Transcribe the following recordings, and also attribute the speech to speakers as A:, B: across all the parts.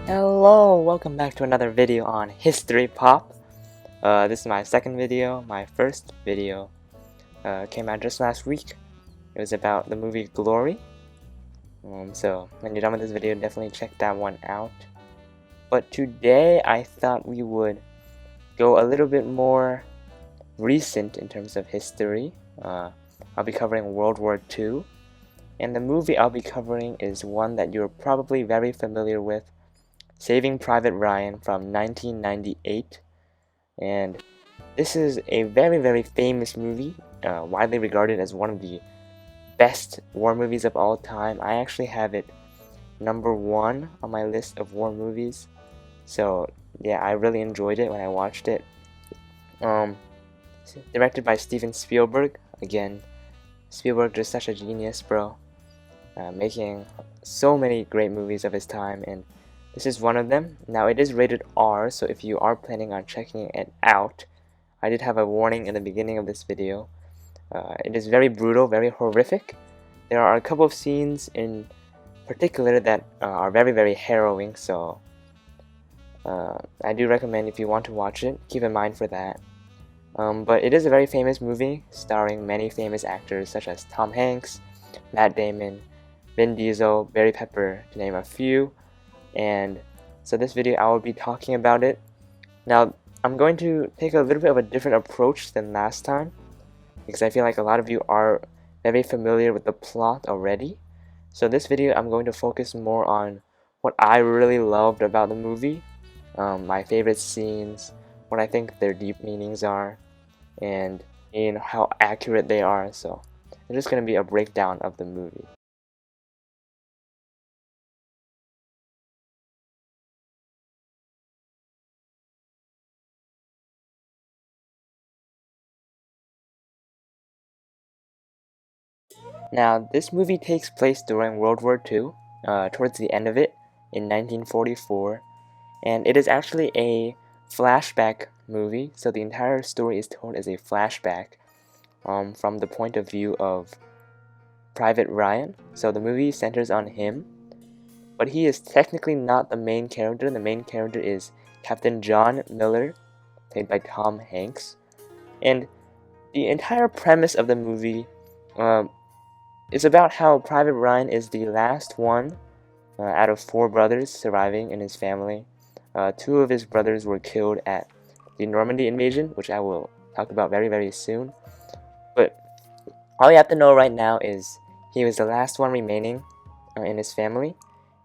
A: Hello, welcome back to another video on History Pop. This is my second video. My first video came out just last week. It was about the movie Glory. So when you're done with this video, definitely check that one out. But today I thought we would go a little bit more recent in terms of history. I'll be covering World War II. And the movie I'll be covering is one that you're probably very familiar with. Saving Private Ryan from 1998, and this is a very famous movie, widely regarded as one of the best war movies of all time. I actually have it number 1 on my list of war movies, so yeah, I really enjoyed it when I watched it. Directed by Steven Spielberg. Again, Spielberg just such a genius, bro, making so many great movies of his time, and this is one of them. Now it is rated R, so if you are planning on checking it out, I did have a warning in the beginning of this video. It is very brutal, very horrific. There are a couple of scenes in particular that are very harrowing, so I do recommend if you want to watch it, keep in mind for that. But it is a very famous movie, starring many famous actors such as Tom Hanks, Matt Damon, Vin Diesel, Barry Pepper, to name a few. And so this video I will be talking about it. Now I'm going to take a little bit of a different approach than last time, because I feel like a lot of you are very familiar with the plot already. So this video I'm going to focus more on what I really loved about the movie, my favorite scenes, what I think their deep meanings are, and how accurate they are. So it's just going to be a breakdown of the movie. Now, this movie takes place during World War II, towards the end of it, in 1944, and it is actually a flashback movie, so the entire story is told as a flashback from the point of view of Private Ryan. So the movie centers on him, but he is technically not the main character. The main character is Captain John Miller, played by Tom Hanks, and the entire premise of the movie it's about how Private Ryan is the last one out of 4 brothers surviving in his family. 2 of his brothers were killed at the Normandy invasion, which I will talk about very soon. But all you have to know right now is he was the last one remaining in his family,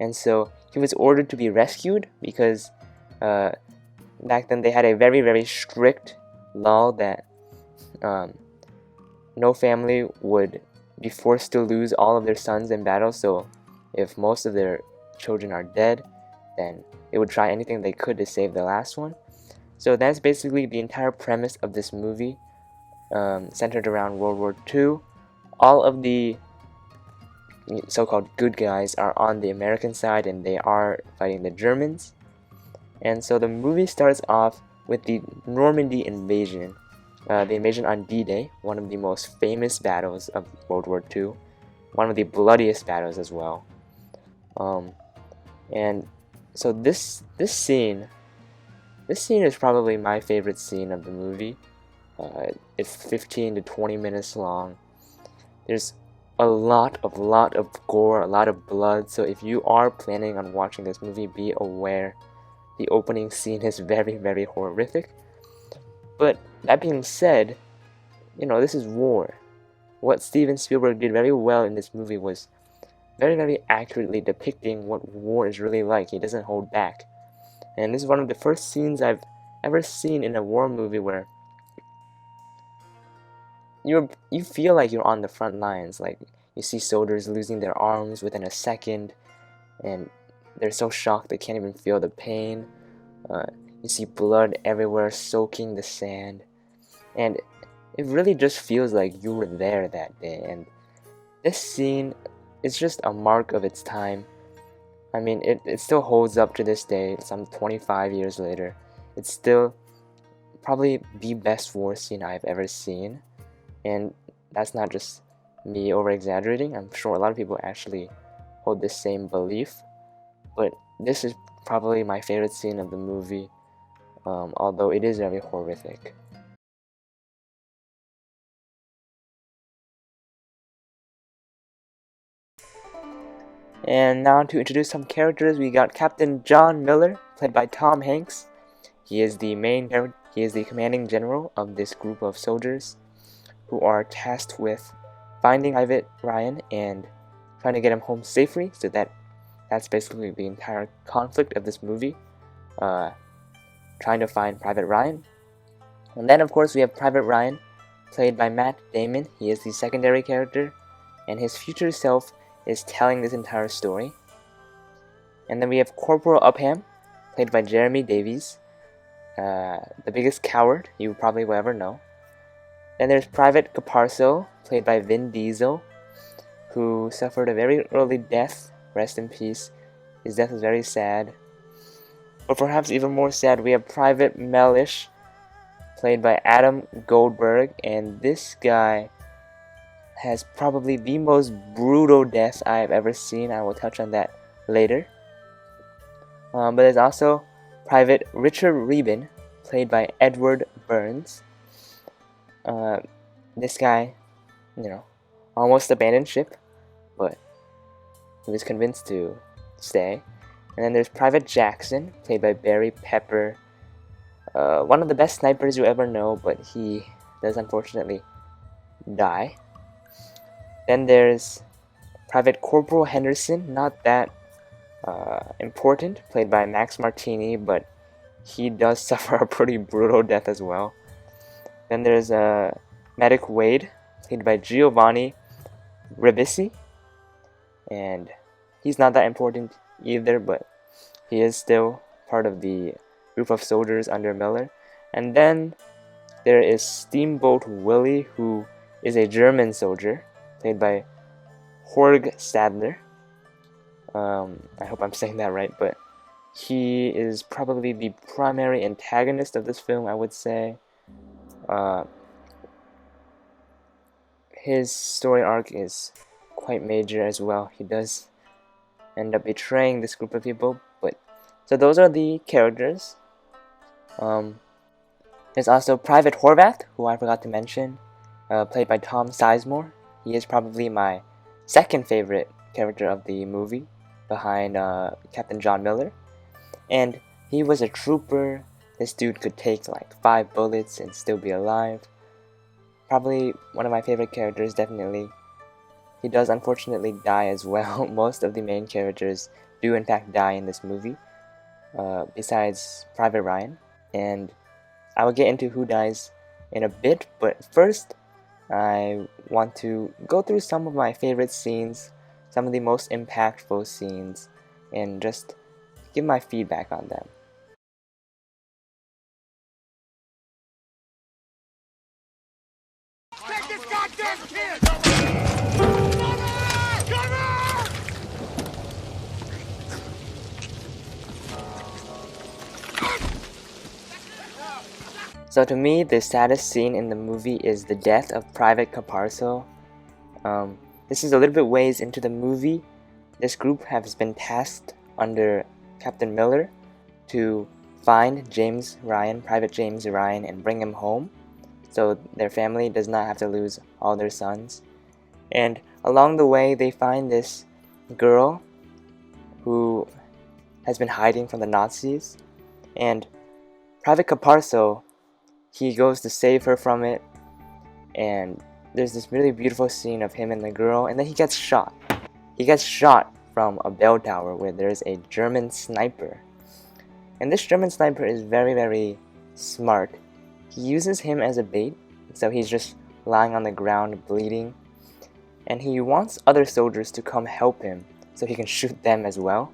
A: and so he was ordered to be rescued because back then they had a very strict law that no family would be forced to lose all of their sons in battle. So if most of their children are dead, then they would try anything they could to save the last one. So that's basically the entire premise of this movie, centered around World War II. All of the so-called good guys are on the American side, and they are fighting the Germans. And so the movie starts off with the Normandy invasion. The invasion on D-Day, one of the most famous battles of World War II, one of the bloodiest battles as well. And so this scene is probably my favorite scene of the movie. It's 15 to 20 minutes long. There's a lot of gore, a lot of blood. So if you are planning on watching this movie, be aware the opening scene is very horrific. But that being said, this is war. What Steven Spielberg did very well in this movie was very accurately depicting what war is really like. He doesn't hold back. And this is one of the first scenes I've ever seen in a war movie where you feel like you're on the front lines. Like, you see soldiers losing their arms within a second, and they're so shocked they can't even feel the pain. You see blood everywhere soaking the sand, and it really just feels like you were there that day. And this scene is just a mark of its time. I mean, it still holds up to this day, some 25 years later. It's still probably the best war scene I've ever seen, and that's not just me over-exaggerating. I'm sure a lot of people actually hold this same belief, but this is probably my favorite scene of the movie, although it is very horrific. And now to introduce some characters, we got Captain John Miller, played by Tom Hanks. He is the main character. He is the commanding general of this group of soldiers who are tasked with finding Private Ryan and trying to get him home safely. So that's basically the entire conflict of this movie, trying to find Private Ryan. And then, of course, we have Private Ryan, played by Matt Damon. He is the secondary character, and his future self is telling this entire story. And then we have Corporal Upham, played by Jeremy Davies, the biggest coward you probably will ever know. Then there's Private Caparso, played by Vin Diesel, who suffered a very early death. Rest in peace. His death was very sad. But perhaps even more sad, we have Private Mellish, played by Adam Goldberg, and this guy has probably the most brutal death I have ever seen. I will touch on that later. But there's also Private Richard Reben, played by Edward Burns. This guy, almost abandoned ship, but he was convinced to stay. And then there's Private Jackson, played by Barry Pepper. One of the best snipers you ever know, but he does unfortunately die. Then there's Private Corporal Henderson, not that important, played by Max Martini, but he does suffer a pretty brutal death as well. Then there's Medic Wade, played by Giovanni Ribisi, and he's not that important either, but he is still part of the group of soldiers under Miller. And then there is Steamboat Willie, who is a German soldier, played by Jorg Sadler. I hope I'm saying that right, but he is probably the primary antagonist of this film, I would say. His story arc is quite major as well. He does end up betraying this group of people, but so those are the characters. There's also Private Horvath, who I forgot to mention, played by Tom Sizemore. He is probably my second favorite character of the movie, behind Captain John Miller. And he was a trooper. This dude could take like 5 bullets and still be alive. Probably one of my favorite characters, definitely. He does unfortunately die as well. Most of the main characters do in fact die in this movie, besides Private Ryan. And I will get into who dies in a bit, but first I want to go through some of my favorite scenes, some of the most impactful scenes, and just give my feedback on them.
B: Take this goddamn kid!
A: So to me, the saddest scene in the movie is the death of Private Caparso. This is a little bit ways into the movie. This group has been tasked under Captain Miller to find James Ryan, Private James Ryan, and bring him home, so their family does not have to lose all their sons. And along the way, they find this girl who has been hiding from the Nazis, and Private Caparso, he goes to save her from it, and there's this really beautiful scene of him and the girl, and then he gets shot. He gets shot from a bell tower where there's a German sniper. And this German sniper is very, very smart. He uses him as a bait, so he's just lying on the ground bleeding, and he wants other soldiers to come help him so he can shoot them as well.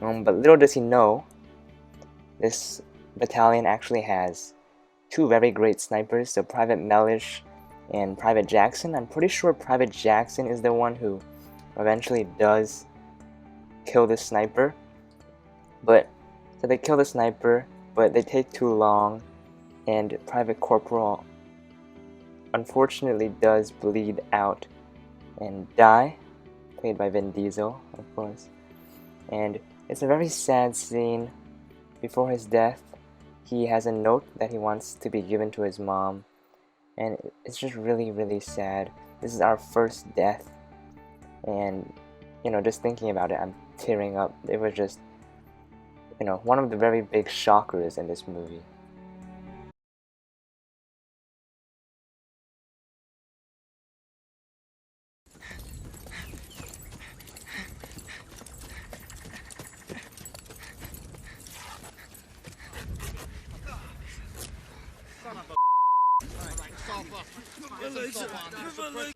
A: But little does he know, this battalion actually has 2 very great snipers, so Private Mellish and Private Jackson. I'm pretty sure Private Jackson is the one who eventually does kill the sniper. So they kill the sniper, but they take too long, and Private Corporal unfortunately does bleed out and die, played by Vin Diesel, of course. And It's a very sad scene. Before his death, he has a note that he wants to be given to his mom, and it's just really, really sad. This is our first death, and just thinking about it, I'm tearing up. It was just, one of the very big shockers in this movie.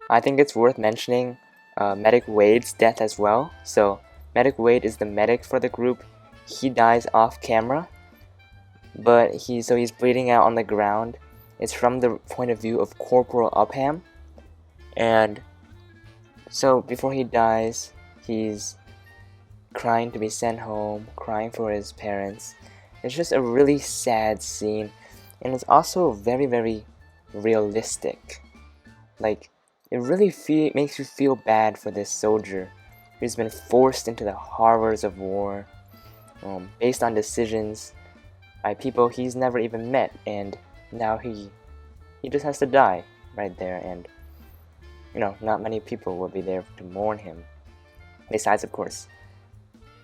A: I think it's worth mentioning Medic Wade's death as well. So Medic Wade is the medic for the group. He dies off camera, but he's bleeding out on the ground. It's from the point of view of Corporal Upham, and so before he dies, he's crying to be sent home, crying for his parents. It's just a really sad scene, and it's also very, very realistic. Like, it really makes you feel bad for this soldier who's been forced into the horrors of war, based on decisions by people he's never even met, and now he just has to die right there, and not many people will be there to mourn him, besides, of course,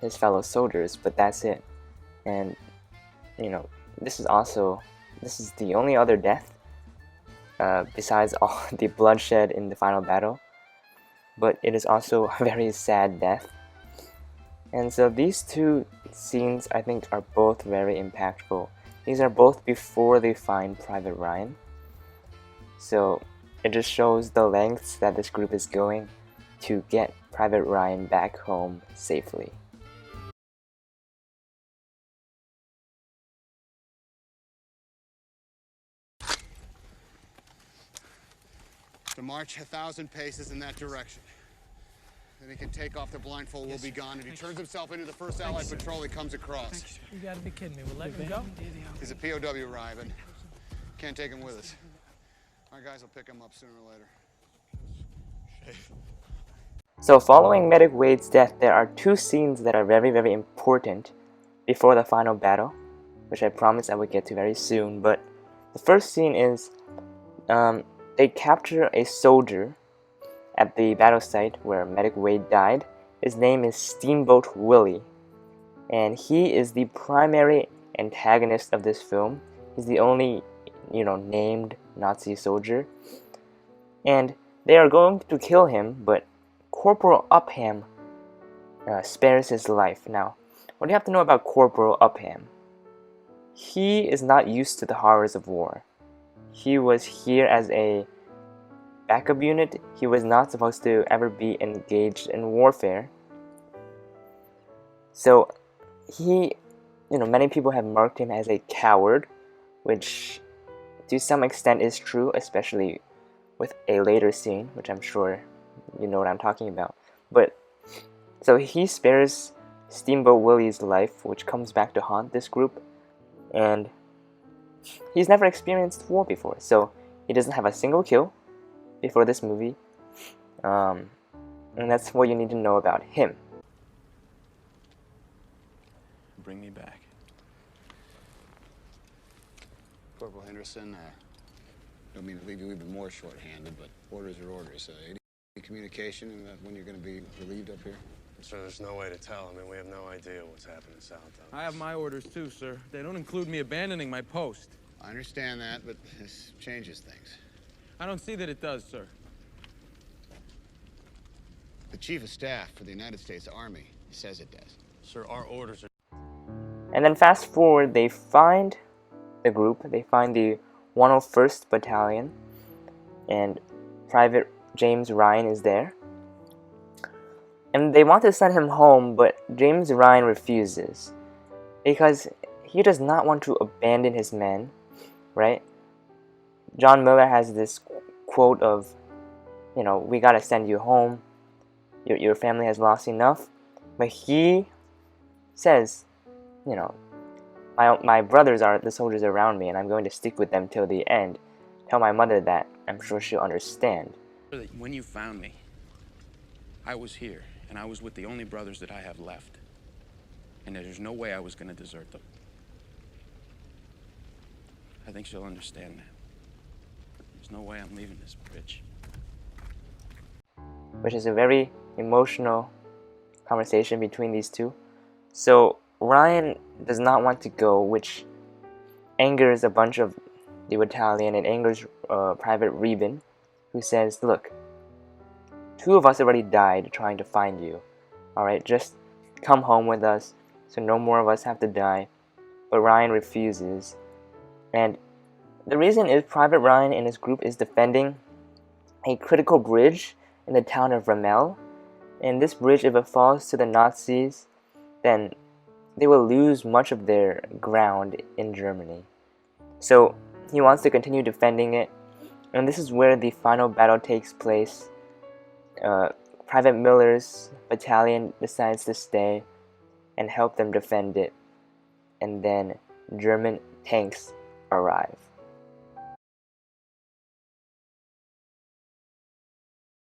A: his fellow soldiers, but that's it. And this is the only other death besides all the bloodshed in the final battle, but it is also a very sad death. And so these two scenes, I think, are both very impactful. These are both before they find Private Ryan, so it just shows the lengths that this group is going to get Private Ryan back home safely.
B: To march 1,000 paces in that direction. Then he can take off the blindfold. We'll be gone. If he turns himself into the first Allied patrol he comes across.
C: You gotta be kidding me. We'll let him go?
B: He's a POW, Ryan. Can't take him with us. Our guys will pick him up sooner or later.
A: So following Medic Wade's death, there are two scenes that are very, very important before the final battle, which I promise I would get to very soon. But the first scene is they capture a soldier at the battle site where Medic Wade died. His name is Steamboat Willie, and he is the primary antagonist of this film. He's the only, named Nazi soldier, and they are going to kill him, but Corporal Upham spares his life. Now, what do you have to know about Corporal Upham? He is not used to the horrors of war. He was here as a backup unit. He was not supposed to ever be engaged in warfare. So he, many people have marked him as a coward, which to some extent is true, especially with a later scene, which I'm sure you know what I'm talking about. But so he spares Steamboat Willie's life, which comes back to haunt this group, and he's never experienced war before, so he doesn't have a single kill before this movie, and that's what you need to know about him.
D: Bring me back.
B: Corporal Henderson, don't mean to leave you even more short-handed, but orders are orders. Any communication about when you're going to be relieved up here?
D: Sir, there's no way to tell. I mean, we have no idea what's happening south of us.
C: I have my orders too, sir. They don't include me abandoning my post.
B: I understand that, but this changes things.
C: I don't see that it does, sir.
B: The Chief of Staff for the United States Army says it does.
D: Sir, our orders are...
A: And then fast forward, they find the group, they find the 101st Battalion, and Private James Ryan is there. And they want to send him home, but James Ryan refuses, because he does not want to abandon his men, right? John Miller has this quote of, we gotta send you home, your family has lost enough, but he says, my brothers are the soldiers around me, and I'm going to stick with them till the end. Tell my mother that. I'm sure she'll understand.
E: When you found me, I was here, and I was with the only brothers that I have left. and there's no way I was going to desert them. I think she'll understand that. There's no way I'm leaving this bridge.
A: Which is a very emotional conversation between these two. So Ryan does not want to go, which angers a bunch of the battalion and angers Private Reuben, who says, look, 2 of us already died trying to find you. Alright, just come home with us so no more of us have to die. But Ryan refuses. And the reason is Private Ryan and his group is defending a critical bridge in the town of Ramel. And this bridge, if it falls to the Nazis, then they will lose much of their ground in Germany. So he wants to continue defending it. And this is where the final battle takes place. Private Miller's battalion decides to stay and help them defend it. And then German tanks arrive.